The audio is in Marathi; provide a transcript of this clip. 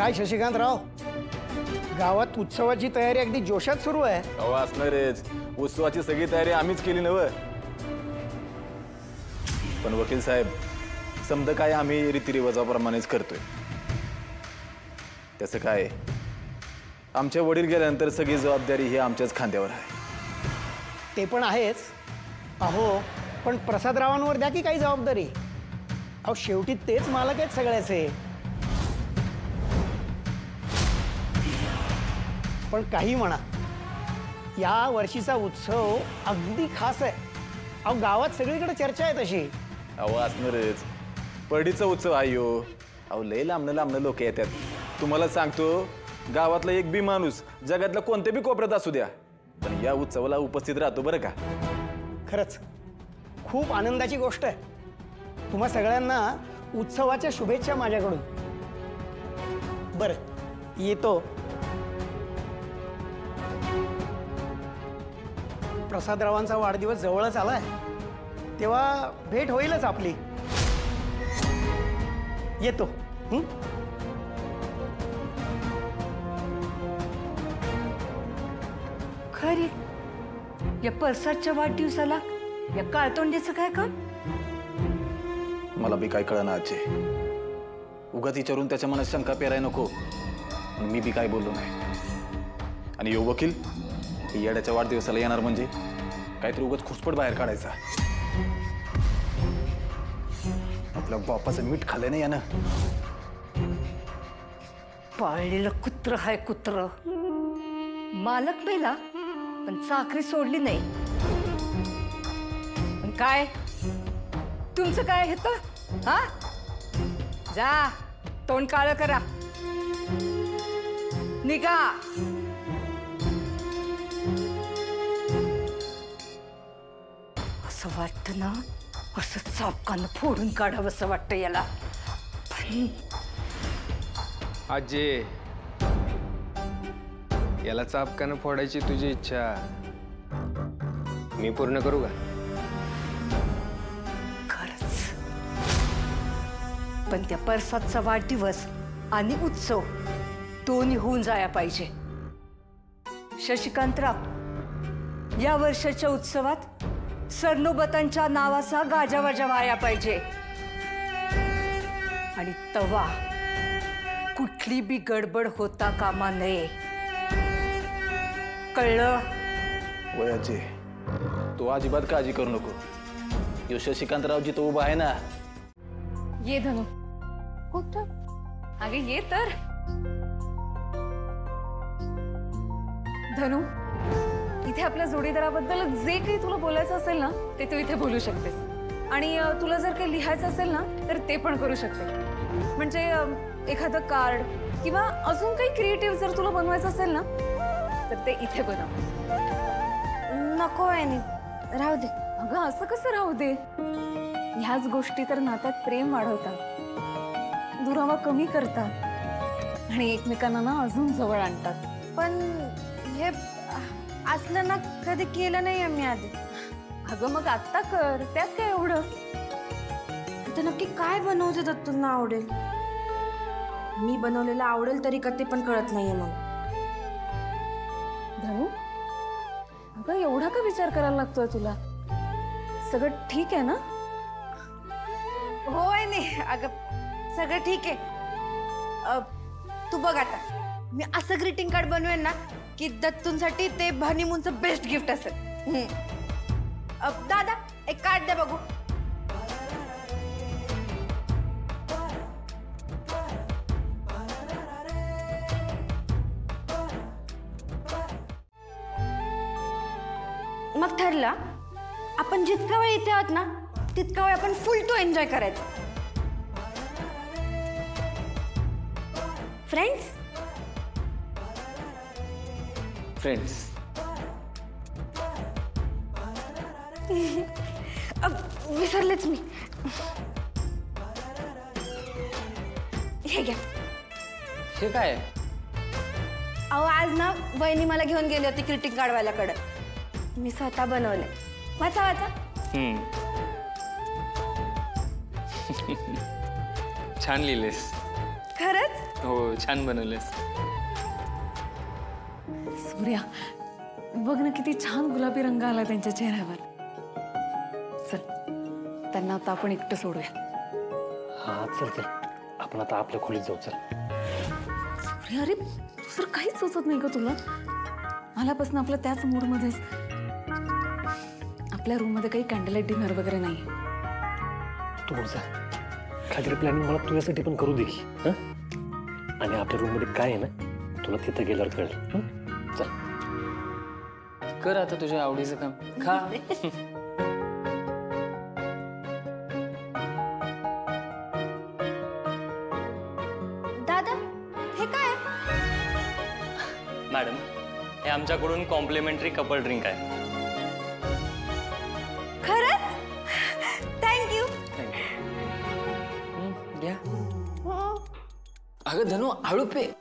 काय शशिकांतराव, गावात उत्सवाची तयारी अगदी जोशात सुरू आहे. अहो असणारच, उत्सवाची सगळी तयारी आम्हीच केली नव्ह. पण वकील साहेब, समजा काय आम्ही रीतिरिवाजाप्रमाणेच करतोय. त्याचं काय, आमचे वडील गेल्यानंतर सगळी जबाबदारी ही आमच्याच खांद्यावर आहे. ते पण आहेच. अहो पण प्रसादरावांवर द्या की काही जबाबदारी. अहो शेवटी तेच मालक आहेत सगळ्याचे. पण काही म्हणा, या वर्षीचा उत्सव अगदी खास आहे. अहो गावात सगळीकडे चर्चा आहे तशी. अहो असणारच, परडीचा उत्सव आहे यो. अहो लय लांबणं लोक येतात. तुम्हाला सांगतो, गावातला एक बी माणूस जगातला कोणत्या बी कोपऱ्यात असू द्या, पण या उत्सवाला उपस्थित राहतो बरं का. खरंच खूप आनंदाची गोष्ट आहे. तुम्हा सगळ्यांना उत्सवाच्या शुभेच्छा माझ्याकडून. बरं येतो. प्रसादरावांचा वाढदिवस जवळच आलाय, तेव्हा भेट होईलच आपली. येतो. खरी या परसाच्या वाढदिवसाला या काळतोंडीचं काय काम? मला बी काय कळना आजचे. उगाच विचारून त्याच्या मनात शंका पेराय नको. मी बी काय बोललो नाही. आणि यो वकील येड्याच्या वाढदिवसाला येणार म्हणजे काहीतरी उगाच खुसपट बाहेर काढायचा. आपल्या बापाचं मीठ खाल्लं नाही यानं. पाळलेलं कुत्र हाय कुत्र. मालक मेला पण चाकरी सोडली नाही. पण काय तुमचं काय होतं? हा जा, तोंड काळं करा, निघा. असं वाटतं ना, असं चापकानं फोडून काढावं असं वाटतं याला. पण आजे, याला चापकानं फोडायची तुझी इच्छा मी पूर्ण करू का? खरंच. पण त्या परसादचा वाढदिवस आणि उत्सव दोन्ही होऊन जाया पाहिजे. शशिकांतराव, या वर्षाच्या उत्सवात सरनोबतांच्या नावाचा गाजावाजा व्हाया पाहिजे. आणि तवा कुठली बी गडबड होता कामा नये. कळलं? वयाचे तू अजिबात काळजी करू नको. यो शशिकांतराव जिथं उभा आहे ना. ये धनु. कुठं? अगे ये तर. धनु, इथे आपल्या जोडीदाराबद्दल जे काही तुला बोलायचं असेल ना, ते तू इथे बोलू शकतेस. आणि तुला जर काही लिहायचं असेल ना, तर ते पण करू शकते. म्हणजे एखादं कार्ड किंवा अजून काही क्रिएटिव्ह जर तुला बनवायचं असेल ना, तर ते इथे बनव. नको आहे, राहू दे. अगं असं कसं राहू दे? ह्याच गोष्टी तर नात्यात प्रेम वाढवतात, दुरावा कमी करतात आणि एकमेकांना ना अजून जवळ आणतात. पण हे असलं ना कधी केलं नाही मी आधी. अगं मग आत्ता कर, त्यात काय एवढं? तर नक्की काय बनवते दत्तूंना आवडेल? मी बनवलेलं आवडेल तरी का ते पण कळत नाहीये मला. धनु, अगं एवढा का विचार करायला लागतोय तुला? सगळं ठीक आहे ना? होय नाही अगं, सगळं ठीक आहे. तू बघ आता, मी असं ग्रीटिंग कार्ड बनवेन ना की दत्तूंसाठी ते हनीमूनचं बेस्ट गिफ्ट असेल. दादा एक कार्ड दे बघू. मग ठरला, आपण जितका वेळ इथे आहोत ना, तितका वेळ आपण फुल टू एन्जॉय करायचा. फ्रेंड्स. फ्रेंड्स. विसरलेच मी. हे घ्या. हे काय? अहो आज ना वहिनी मला घेऊन गेली होती ग्रीटिंग कार्ड वाल्याकडे. मी स्वतः बनवले. वाचा वाचा. छान लिहिलेस. खरंच? हो छान बनवलेस. सूर्या बघ ना किती छान गुलाबी रंग आला त्यांच्या चेहऱ्यावर. चल त्यांना आता आपण एकटं सोडूया. हा चल चल आपण आता आपल्या खोलीत जाऊ. चल सूर्या अरे दुसरं काहीच सुचत नाही का तुला? आल्यापासून आपलं त्याच मूडमध्येच. आपल्या रूममध्ये काही कॅन्डल लाईट डिनर वगैरे नाही. तू जा काहीतरी प्लॅनिंग मला तुझ्यासाठी पण करू दे की. हं? आणि आपल्या रूममध्ये काय आहे ना तुला तिथं गेल्यावर कळेल. हं? चल कर आता तुझ्या आवडीचं काम. खा. दादा हे काय? मॅडम हे आमच्याकडून कॉम्प्लिमेंटरी कपल ड्रिंक आहे. खरंच थँक्यू. घ्या. अगं धनु हळू पे.